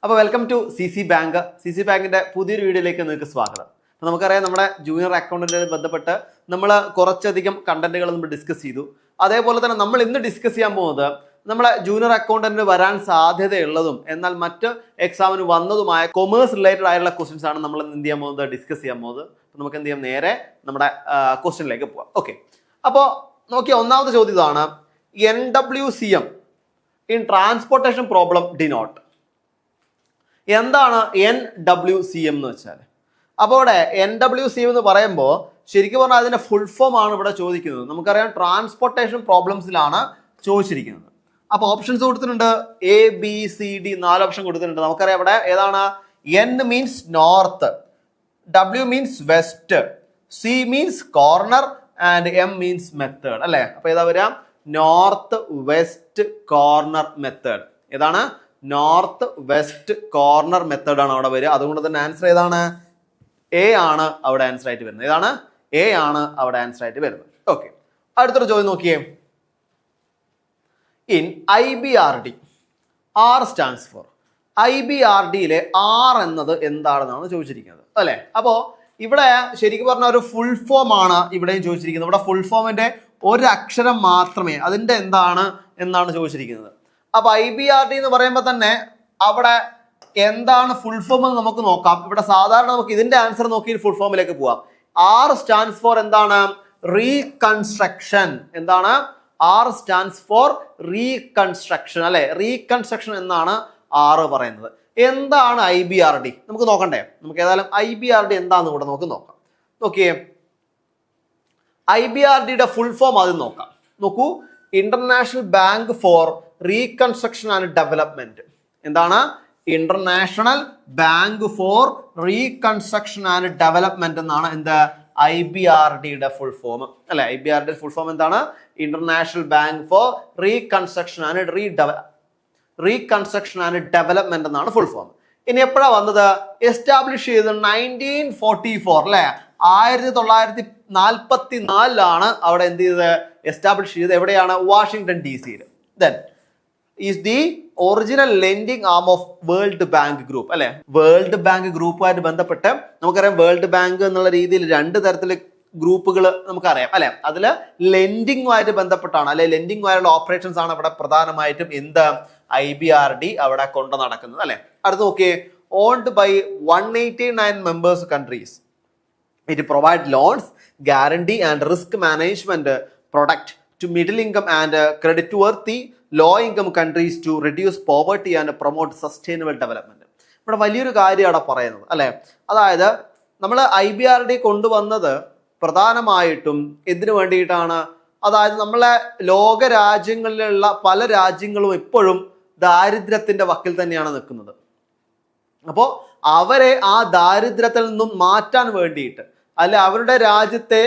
അപ്പോൾ welcome to C C bank. C C ബാങ്കിന്റെ പുതിയൊരു വീഡിയോയിലേക്ക് നിങ്ങൾക്ക് സ്വാഗതം. അപ്പോൾ നമുക്കറിയാം നമ്മുടെ ജൂനിയർ അക്കൗണ്ടന്റുമായി ബന്ധപ്പെട്ട് നമ്മൾ കുറച്ചധികം കണ്ടന്റുകൾ നമ്മൾ ഡിസ്കസ് ചെയ്തു. അതേപോലെ തന്നെ നമ്മൾ ഇന്ന് ഡിസ്കസ് ചെയ്യാൻ പോകുന്നത് നമ്മളെ ജൂനിയർ അക്കൗണ്ടന്റിന് വരാൻ സാധ്യതയുള്ളതും എന്നാൽ മറ്റ് എക്സാമിന് വന്നതുമായ കൊമേഴ്സ് റിലേറ്റഡ് ആയിട്ടുള്ള ക്വസ്റ്റ്യൻസ് ആണ് നമ്മൾ എന്ത് ചെയ്യാൻ പോകുന്നത്, ഡിസ്കസ് ചെയ്യാൻ പോകുന്നത്. അപ്പോൾ നമുക്ക് എന്ത് ചെയ്യാം, നേരെ നമ്മുടെ ക്വസ്റ്റ്യനിലേക്ക് പോവാം. ഓക്കെ, അപ്പോൾ നോക്കിയ ഒന്നാമത്തെ ചോദ്യം ഇതാണ്: NWCM in transportation problem denote. എന്താണ് NWCM എന്ന് വെച്ചാൽ? അപ്പോൾ ഇവിടെ NWCM എന്ന് പറയുമ്പോൾ ശരിക്കും പറഞ്ഞാൽ അതിന്റെ ഫുൾ ഫോം ആണ് ഇവിടെ ചോദിക്കുന്നത്. നമുക്കറിയാം ട്രാൻസ്പോർട്ടേഷൻ പ്രോബ്ലംസിലാണ് ചോദിച്ചിരിക്കുന്നത്. അപ്പോൾ ഓപ്ഷൻസ് കൊടുത്തിട്ടുണ്ട്, ABCD 4 ഓപ്ഷൻ കൊടുത്തിട്ടുണ്ട്. നമുക്കറിയാം ഇവിടെ ഏതാണ്? N means north, W means west, C means corner and M means method അല്ലേ? അപ്പൊ ഏതാ വരാം? North west corner method. ഏതാണ്? നോർത്ത് വെസ്റ്റ് കോർണർ മെത്തേഡ് ആണ് അവിടെ വരിക. അതുകൊണ്ട് തന്നെ ആൻസർ ഏതാണ്? A ആണ് അവിടെ ആൻസർ ആയിട്ട് വരുന്നത്. ഏതാണ്? A ആണ് അവിടെ ആൻസർ ആയിട്ട് വരുന്നത്. ഓക്കെ, അടുത്തൊരു ചോദ്യം നോക്കിയേ. In IBRD R stands for. IBRDയിലെ R എന്നത് എന്താണെന്നാണ് ചോദിച്ചിരിക്കുന്നത് അല്ലെ? അപ്പോ ഇവിടെ ശരിക്കും പറഞ്ഞ ഒരു ഫുൾ ഫോം ആണ് ഇവിടെയും ചോദിച്ചിരിക്കുന്നത്. ഇവിടെ ഫുൾ ഫോമിന്റെ ഒരു അക്ഷരം മാത്രമേ, അതിന്റെ എന്താണ് എന്നാണ് ചോദിച്ചിരിക്കുന്നത്. അപ്പൊ IBRD എന്ന് പറയുമ്പോൾ തന്നെ അവിടെ എന്താണ് ഫുൾ ഫോം എന്ന് നമുക്ക് നോക്കാം. ഇവിടെ സാധാരണ നമുക്ക് ഇതിന്റെ ആൻസർ നോക്കി ഫുൾ ഫോമിലേക്ക് പോവാം. R സ്റ്റാൻഡ്സ് ഫോർ എന്താണ്? റീകൺസ്ട്രക്ഷൻ. എന്താണ്? R സ്റ്റാൻഡ്സ് ഫോർ റീകൺസ്ട്രക്ഷൻ അല്ലെ? റീകൺസ്ട്രക്ഷൻ എന്നാണ് R പറയുന്നത്. എന്താണ് IBRD നമുക്ക് നോക്കണ്ടേ? നമുക്ക് ഏതായാലും IBRD എന്താന്ന് ഇവിടെ നമുക്ക് നോക്കാം. നോക്കിയേ, IBRDയുടെ ഫുൾ ഫോം ആദ്യം നോക്കാം. നോക്കൂ, international bank for reconstruction and development. എന്താണ്? International bank for reconstruction and development എന്നാണ് എന്ത്? IBRDയുടെ ഫുൾ ഫോം അല്ലെ? IBRDയുടെ ഫുൾ ഫോം എന്താണ്? International bank for reconstruction and reconstruction and development എന്നാണ് ഫുൾ ഫോം. ഇനി എപ്പോഴാണ് വന്നത്? എസ്റ്റാബ്ലിഷ് ചെയ്തത് 1944 അല്ലെ? 1944 അവിടെ എന്ത് ചെയ്തത്? എസ്റ്റാബ്ലിഷ് ചെയ്തത്. എവിടെയാണ്? Washington DC. Then is the original lending arm of world bank group അല്ലെ? വേൾഡ് ബാങ്ക് ഗ്രൂപ്പുമായിട്ട് ബന്ധപ്പെട്ട് നമുക്കറിയാം വേൾഡ് ബാങ്ക് എന്നുള്ള രീതിയിൽ 2 തരത്തില് ഗ്രൂപ്പുകൾ നമുക്കറിയാം അല്ലെ? അതില് ലെൻഡിങ്ങുമായിട്ട് ബന്ധപ്പെട്ടാണ് അല്ലെ? ലെൻഡിങ്ങുമായുള്ള ഓപ്പറേഷൻസ് ആണ് ഇവിടെ പ്രധാനമായിട്ടും എന്ത് IBRD അവിടെ കൊണ്ടു നടക്കുന്നത് അല്ലെ? അടുത്ത് നോക്കിയേ, owned by 189 members countries. It provide loans, guarantee and risk management product to middle income and credit worthy low income countries to reduce poverty and promote sustainable development. ഇവിടെ വലിയൊരു കാര്യം അവിടെ പറയുന്നത് അല്ലെ? അതായത് നമ്മൾ IBRD കൊണ്ടുവന്നത് പ്രധാനമായിട്ടും എന്തിനു വേണ്ടിയിട്ടാണ്? അതായത് നമ്മളെ ലോക രാജ്യങ്ങളിലുള്ള പല രാജ്യങ്ങളും ഇപ്പോഴും ദാരിദ്ര്യത്തിന്റെ വക്കിൽ തന്നെയാണ് നിൽക്കുന്നത്. അപ്പോൾ അവരെ ആ ദാരിദ്ര്യത്തിൽ നിന്നും മാറ്റാൻ വേണ്ടിയിട്ട് അല്ലെ അവരുടെ രാജ്യത്തെ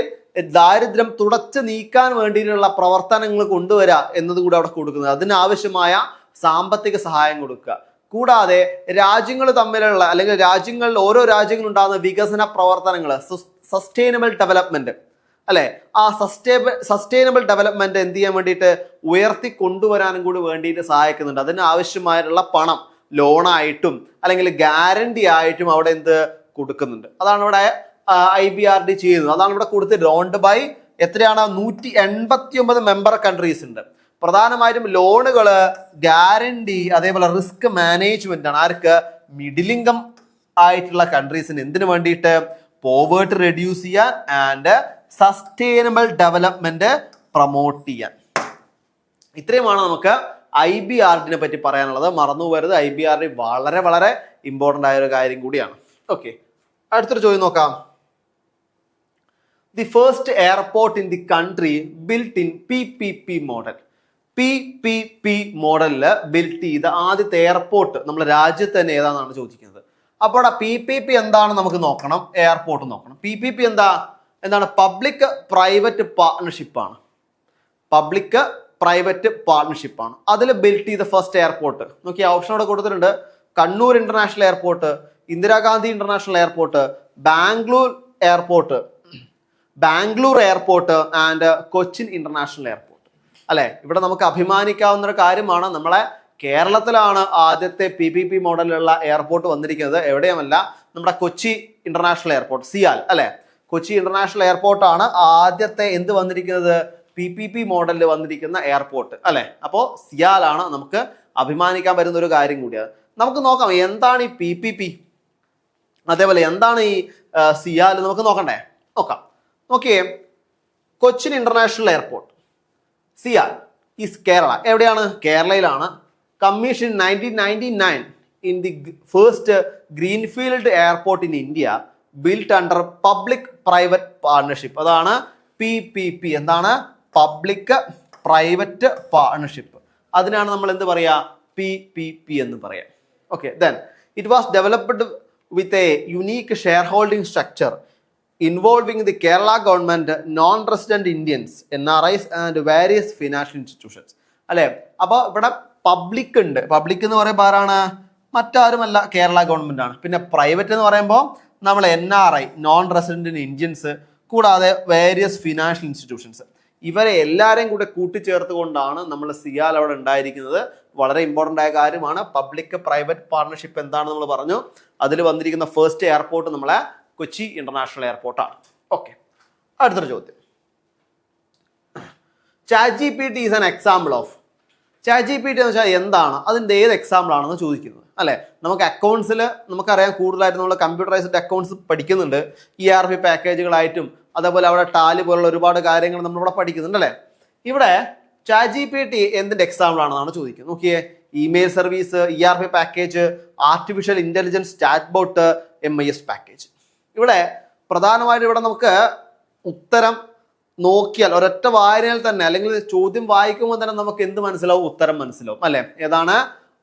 ദാരിദ്ര്യം തുടച്ചു നീക്കാൻ വേണ്ടിയിട്ടുള്ള പ്രവർത്തനങ്ങൾ കൊണ്ടുവരിക എന്നതുകൂടെ അവിടെ കൊടുക്കുന്നത്. അതിനാവശ്യമായ സാമ്പത്തിക സഹായം കൊടുക്കുക. കൂടാതെ രാജ്യങ്ങൾ തമ്മിലുള്ള അല്ലെങ്കിൽ രാജ്യങ്ങളിൽ ഓരോ രാജ്യങ്ങളുണ്ടാകുന്ന വികസന പ്രവർത്തനങ്ങൾ, സസ്റ്റൈനബിൾ ഡെവലപ്മെന്റ് അല്ലെ? ആ സസ്റ്റൈനബിൾ ഡെവലപ്മെന്റ് എന്ത് ചെയ്യാൻ വേണ്ടിയിട്ട് ഉയർത്തി കൊണ്ടുവരാനും കൂടി വേണ്ടിയിട്ട് സഹായിക്കുന്നുണ്ട്. അതിന് ആവശ്യമായിട്ടുള്ള പണം ലോണായിട്ടും അല്ലെങ്കിൽ ഗ്യാരണ്ടി ആയിട്ടും അവിടെ എന്ത് കൊടുക്കുന്നുണ്ട്. അതാണ് ഇവിടെ IBRD ചെയ്യുന്നത്. അതാണ് ഇവിടെ കൊടുത്ത് ലോൺഡ് ബൈ എത്രയാണ്? 189 മെമ്പർ കൺട്രീസ് ഉണ്ട്. പ്രധാനമായിട്ടും ലോണുകള്, ഗ്യാരണ്ടി, അതേപോലെ റിസ്ക് മാനേജ്മെന്റ് ആണ്. ആർക്ക്? മിഡിൽ ഇൻകം ആയിട്ടുള്ള കൺട്രീസിന്. എന്തിനു വേണ്ടിയിട്ട്? പോവേർട്ടി റെഡ്യൂസ് ചെയ്യാൻ ആൻഡ് സസ്റ്റൈനബിൾ ഡെവലപ്മെന്റ് പ്രൊമോട്ട് ചെയ്യാൻ. ഇത്രയുമാണ് നമുക്ക് IBRDനെ പറ്റി പറയാനുള്ളത്. മറന്നു പോകരുത്, IBRD വളരെ വളരെ ഇമ്പോർട്ടൻ്റ് ആയ ഒരു കാര്യം കൂടിയാണ്. ഓക്കെ, അടുത്തൊരു ചോദ്യം നോക്കാം. The first airport in the country built in PPP model. PPP മോഡലില് ബിൽറ്റ് ചെയ്ത ആദ്യത്തെ എയർപോർട്ട് നമ്മുടെ രാജ്യത്ത് തന്നെ ഏതാണെന്നാണ് ചോദിക്കുന്നത്. അപ്പോൾ PPP എന്താണെന്ന് നമുക്ക് നോക്കണം. എയർപോർട്ട് നോക്കണം. PPP എന്താണ്? പബ്ലിക് പ്രൈവറ്റ് പാർട്ണർഷിപ്പ് ആണ്. പബ്ലിക് പ്രൈവറ്റ് പാർട്ണർഷിപ്പ് ആണ്. അതിൽ ബിൽറ്റ് ചെയ്ത ഫസ്റ്റ് എയർപോർട്ട് നോക്കി ഓപ്ഷൻ അവിടെ കൊടുത്തിട്ടുണ്ട്. Kannur international airport, Indira Gandhi international airport, Bangalore airport and Cochin international airport അല്ലെ? ഇവിടെ നമുക്ക് അഭിമാനിക്കാവുന്ന ഒരു കാര്യമാണ്. നമ്മളെ കേരളത്തിലാണ് ആദ്യത്തെ PPP മോഡലിലുള്ള എയർപോർട്ട് വന്നിരിക്കുന്നത്. എവിടെയുമല്ല, നമ്മുടെ കൊച്ചി ഇന്റർനാഷണൽ എയർപോർട്ട്, സിയാൽ അല്ലെ. കൊച്ചി ഇന്റർനാഷണൽ എയർപോർട്ടാണ് ആദ്യത്തെ എന്ത് വന്നിരിക്കുന്നത്, PPP മോഡലിൽ വന്നിരിക്കുന്ന എയർപോർട്ട് അല്ലെ. അപ്പോൾ സിയാലാണ് നമുക്ക് അഭിമാനിക്കാൻ പറ്റുന്ന ഒരു കാര്യം കൂടിയാണ്. നമുക്ക് നോക്കാം എന്താണ് ഈ PPP, അതേപോലെ എന്താണ് ഈ സിയാൽ, നമുക്ക് നോക്കണ്ടേ? നോക്കിയേ, Cochin international airport CIAL is Kerala. എവിടെയാണ്? കേരളയിലാണ്. Commission 1999 in the first greenfield airport in India built under public private partnership. അതാണ് PPP. എന്താണ്? Public private partnership. അതിനാണ് നമ്മൾ എന്ത് പറയാ, PPP എന്ന് പറയാം. Okay, then it was developed with a unique share holding structure involving the Kerala government, non resident Indians, NRIs and various financial institutions അല്ലെ. അപ്പോൾ ഇവിടെ പബ്ലിക് ഉണ്ട്. പബ്ലിക് എന്ന് പറയുമ്പോൾ ആരാണ്? മറ്റാരുമല്ല, കേരള ഗവൺമെന്റ് ആണ്. പിന്നെ പ്രൈവറ്റ് എന്ന് പറയുമ്പോൾ നമ്മൾ NRI, നോൺ റെസിഡന്റ് ഇന്ത്യൻസ്, കൂടാതെ വേരിയസ് ഫിനാൻഷ്യൽ ഇൻസ്റ്റിറ്റ്യൂഷൻസ്, ഇവരെ എല്ലാവരെയും കൂടെ കൂട്ടിച്ചേർത്തുകൊണ്ടാണ് നമ്മൾ സിയാൽ അവിടെ ഉണ്ടായിരിക്കുന്നത്. വളരെ ഇമ്പോർട്ടൻ്റ് ആയ കാര്യമാണ്. പബ്ലിക് പ്രൈവറ്റ് പാർട്ണർഷിപ്പ് എന്താണെന്ന് നമ്മൾ പറഞ്ഞു. അതിൽ വന്നിരിക്കുന്ന ഫസ്റ്റ് എയർപോർട്ട് നമ്മളെ കൊച്ചി ഇന്റർനാഷണൽ എയർപോർട്ടാണ്. ഓക്കെ, അടുത്തൊരു ചോദ്യം. ChatGPT is an example of. ChatGPT എന്ന് വെച്ചാൽ എന്താണ്, അതിൻ്റെ ഏത് എക്സാമ്പിൾ ആണെന്ന് ചോദിക്കുന്നത് അല്ലെ. നമുക്ക് അക്കൗണ്ട്സിൽ നമുക്കറിയാം, കൂടുതലായിട്ട് നമ്മൾ കമ്പ്യൂട്ടറൈസ്ഡ് അക്കൗണ്ട്സ് പഠിക്കുന്നുണ്ട്. ERP പാക്കേജുകളായിട്ടും അതേപോലെ അവിടെ ടാലി പോലുള്ള ഒരുപാട് കാര്യങ്ങൾ നമ്മളിവിടെ പഠിക്കുന്നുണ്ട് അല്ലെ. ഇവിടെ ChatGPT എന്തിന്റെ എക്സാമ്പിൾ ആണെന്നാണ് ചോദിക്കുന്നത്. നോക്കിയേ, email service, ERP package, artificial intelligence, chat bot, MIS package. ഇവിടെ പ്രധാനമായിട്ടും ഇവിടെ നമുക്ക് ഉത്തരം നോക്കിയാൽ ഒരൊറ്റ വായനയിൽ തന്നെ, അല്ലെങ്കിൽ ചോദ്യം വായിക്കുമ്പോൾ തന്നെ നമുക്ക് എന്ത് മനസ്സിലാവും, ഉത്തരം മനസ്സിലാവും അല്ലെ. ഏതാണ്?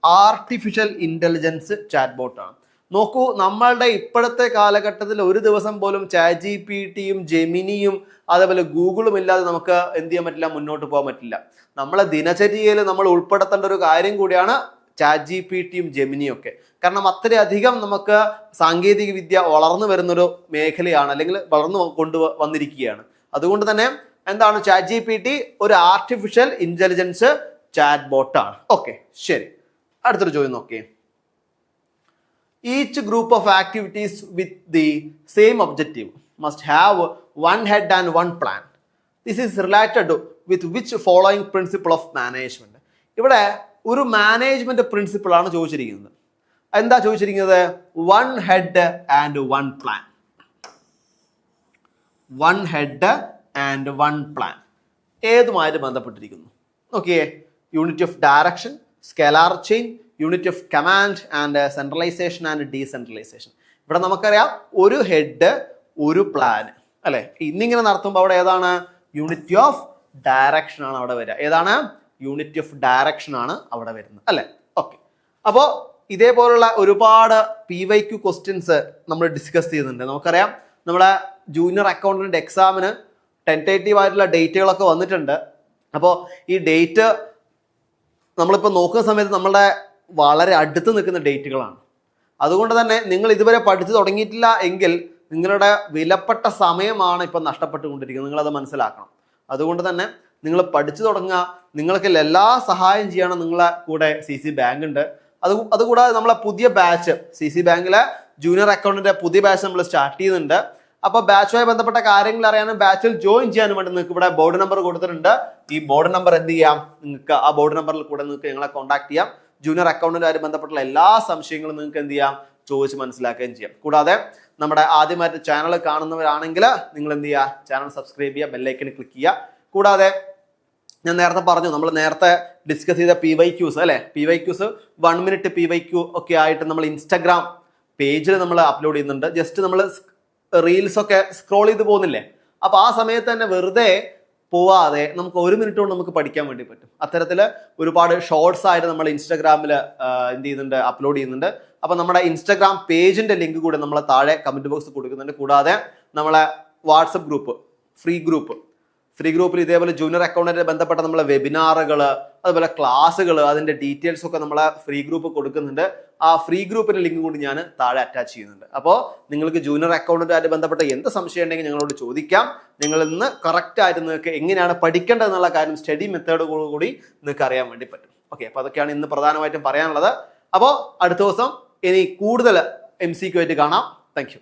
ആർട്ടിഫിഷ്യൽ ഇന്റലിജൻസ് ചാറ്റ് ബോട്ടാണ്. നോക്കൂ, നമ്മളുടെ ഇപ്പോഴത്തെ കാലഘട്ടത്തിൽ ഒരു ദിവസം പോലും ChatGPTയും ജെമിനിയും അതേപോലെ ഗൂഗിളും ഇല്ലാതെ നമുക്ക് എന്ത് ചെയ്യാൻ പറ്റില്ല, മുന്നോട്ട് പോകാൻ പറ്റില്ല. നമ്മളെ ദിനചര്യയിൽ നമ്മൾ ഉൾപ്പെടുത്തേണ്ട ഒരു കാര്യം കൂടിയാണ് ChatGPTയും ജെമിനിയും ഒക്കെ. കാരണം അത്രയധികം നമുക്ക് സാങ്കേതിക വിദ്യ വളർന്നു വരുന്നൊരു മേഖലയാണ്, അല്ലെങ്കിൽ വളർന്നു വന്നിരിക്കുകയാണ്. അതുകൊണ്ട് തന്നെ എന്താണ്, ChatGPT ഒരു ആർട്ടിഫിഷ്യൽ ഇന്റലിജൻസ് ചാറ്റ് ബോട്ടാണ്. ഓക്കെ, ശരി. അടുത്തൊരു ചോദ്യം നോക്കിയേ. Each group of activities with the same objective must have one head and one plan. This is related with which following principle of management? ഇവിടെ ഒരു മാനേജ്മെന്റ് പ്രിൻസിപ്പിൾ ആണ് ചോദിച്ചിരിക്കുന്നത്. എന്താ ചോദിച്ചിരിക്കുന്നത്? One head and one plan. One head and one plan ഏതുമായിട്ട് ബന്ധപ്പെട്ടിരിക്കുന്നു? നോക്കിയേ, unit of direction, scalar chain, unit of command and centralisation and decentralisation. ഇവിടെ നമുക്കറിയാം ഒരു ഹെഡ് ഒരു പ്ലാൻ അല്ലെ. ഇന്നിങ്ങനെ നടത്തുമ്പോൾ അവിടെ ഏതാണ്? യൂണിറ്റ് ഓഫ് ഡയറക്ഷൻ ആണ് അവിടെ വരിക. ഏതാണ്? യൂണിറ്റ് ഓഫ് ഡയറക്ഷൻ ആണ് അവിടെ വരുന്നത് അല്ലെ. ഓക്കെ, അപ്പോൾ ഇതേപോലുള്ള ഒരുപാട് PYQ ക്വസ്റ്റ്യൻസ് നമ്മൾ ഡിസ്കസ് ചെയ്യുന്നുണ്ട്. നമുക്കറിയാം നമ്മുടെ ജൂനിയർ അക്കൗണ്ടന്റ് എക്സാമിന് ടെൻറ്റേറ്റീവ് ആയിട്ടുള്ള ഡേറ്റുകളൊക്കെ വന്നിട്ടുണ്ട്. അപ്പോൾ ഈ ഡേറ്റ് നമ്മളിപ്പോൾ നോക്കുന്ന സമയത്ത് നമ്മളുടെ വളരെ അടുത്ത് നിൽക്കുന്ന ഡേറ്റുകളാണ്. അതുകൊണ്ട് തന്നെ നിങ്ങൾ ഇതുവരെ പഠിച്ചു തുടങ്ങിയിട്ടില്ല എങ്കിൽ നിങ്ങളുടെ വിലപ്പെട്ട സമയമാണ് ഇപ്പം നഷ്ടപ്പെട്ടുകൊണ്ടിരിക്കുന്നത്. നിങ്ങളത് മനസ്സിലാക്കണം. അതുകൊണ്ട് തന്നെ നിങ്ങൾ പഠിച്ചു തുടങ്ങുക. നിങ്ങൾക്ക് എല്ലാ സഹായം ചെയ്യണം. നിങ്ങളെ കൂടെ CC ബാങ്ക് ഉണ്ട്. അതുകൂടാതെ നമ്മളെ പുതിയ ബാച്ച്, CC ബാങ്കിലെ ജൂനിയർ അക്കൗണ്ടിന്റെ പുതിയ ബാച്ച് നമ്മൾ സ്റ്റാർട്ട് ചെയ്യുന്നുണ്ട്. അപ്പോൾ ബാച്ചുമായി ബന്ധപ്പെട്ട കാര്യങ്ങൾ അറിയാനും ബാച്ചിൽ ജോയിൻ ചെയ്യാനും വേണ്ടി നിങ്ങൾക്ക് ഇവിടെ ബോർഡ് നമ്പർ കൊടുത്തിട്ടുണ്ട്. ഈ ബോർഡ് നമ്പർ എന്ത് ചെയ്യാം, നിങ്ങൾക്ക് ആ ബോർഡ് നമ്പറിൽ കൂടെ നിങ്ങൾക്ക് ഞങ്ങളെ കോൺടാക്ട് ചെയ്യാം. ജൂനിയർ അക്കൗണ്ടിനുമായി ബന്ധപ്പെട്ടുള്ള എല്ലാ സംശയങ്ങളും നിങ്ങൾക്ക് എന്ത് ചെയ്യാം, ചോദിച്ച് മനസ്സിലാക്കുകയും ചെയ്യാം. കൂടാതെ നമ്മുടെ ആദ്യമായിട്ട് ചാനൽ കാണുന്നവരാണെങ്കിൽ നിങ്ങൾ എന്ത് ചെയ്യുക, ചാനൽ സബ്സ്ക്രൈബ് ചെയ്യുക, ബെല്ലൈക്കണിൽ ക്ലിക്ക് ചെയ്യുക. കൂടാതെ ഞാൻ നേരത്തെ പറഞ്ഞു, നമ്മൾ നേരത്തെ ഡിസ്കസ് ചെയ്ത PYQs അല്ലെ, PYQs 1 minute PYQ ഒക്കെ ആയിട്ട് നമ്മൾ ഇൻസ്റ്റാഗ്രാം പേജിൽ നമ്മൾ അപ്ലോഡ് ചെയ്യുന്നുണ്ട്. ജസ്റ്റ് നമ്മൾ റീൽസ് ഒക്കെ സ്ക്രോൾ ചെയ്ത് പോകുന്നില്ലേ, അപ്പൊ ആ സമയത്ത് തന്നെ വെറുതെ പോവാതെ നമുക്ക് 1 minute കൊണ്ട് നമുക്ക് പഠിക്കാൻ വേണ്ടി പറ്റും. അത്തരത്തിൽ ഒരുപാട് ഷോർട്സ് ആയിട്ട് നമ്മൾ ഇൻസ്റ്റാഗ്രാമിൽ എന്ത് ചെയ്യുന്നുണ്ട്, അപ്ലോഡ് ചെയ്യുന്നുണ്ട്. അപ്പൊ നമ്മുടെ ഇൻസ്റ്റാഗ്രാം പേജിന്റെ ലിങ്ക് കൂടെ നമ്മൾ താഴെ കമന്റ് ബോക്സ് കൊടുക്കുന്നുണ്ട്. കൂടാതെ നമ്മളെ വാട്സപ്പ് ഗ്രൂപ്പ്, ഫ്രീ ഗ്രൂപ്പിൽ ഇതേപോലെ ജൂനിയർ അക്കൗണ്ടിനെ ബന്ധപ്പെട്ട നമ്മളെ വെബിനാറുകൾ, അതുപോലെ ക്ലാസ്സുകൾ, അതിന്റെ ഡീറ്റെയിൽസ് ഒക്കെ നമ്മളെ ഫ്രീ ഗ്രൂപ്പ് കൊടുക്കുന്നുണ്ട്. ആ ഫ്രീ ഗ്രൂപ്പിന്റെ ലിങ്ക് കൂടി ഞാൻ താഴെ അറ്റാച്ച് ചെയ്യുന്നുണ്ട്. അപ്പോൾ നിങ്ങൾക്ക് ജൂനിയർ അക്കൗണ്ടിനായിട്ട് ബന്ധപ്പെട്ട എന്ത് സംശയം ഉണ്ടെങ്കിൽ ഞങ്ങളോട് ചോദിക്കാം. നിങ്ങൾ ഇന്ന് കറക്റ്റ് ആയിട്ട് നിങ്ങൾക്ക് എങ്ങനെയാണ് പഠിക്കേണ്ടത് എന്നുള്ള കാര്യം സ്റ്റഡി മെത്തേഡ് കൂടി നിങ്ങൾക്ക് അറിയാൻ വേണ്ടി പറ്റും. ഓക്കെ, അപ്പൊ അതൊക്കെയാണ് ഇന്ന് പ്രധാനമായിട്ടും പറയാനുള്ളത്. അപ്പോൾ അടുത്ത ദിവസം ഇനി കൂടുതൽ MCQ ആയിട്ട് കാണാം. Thank you.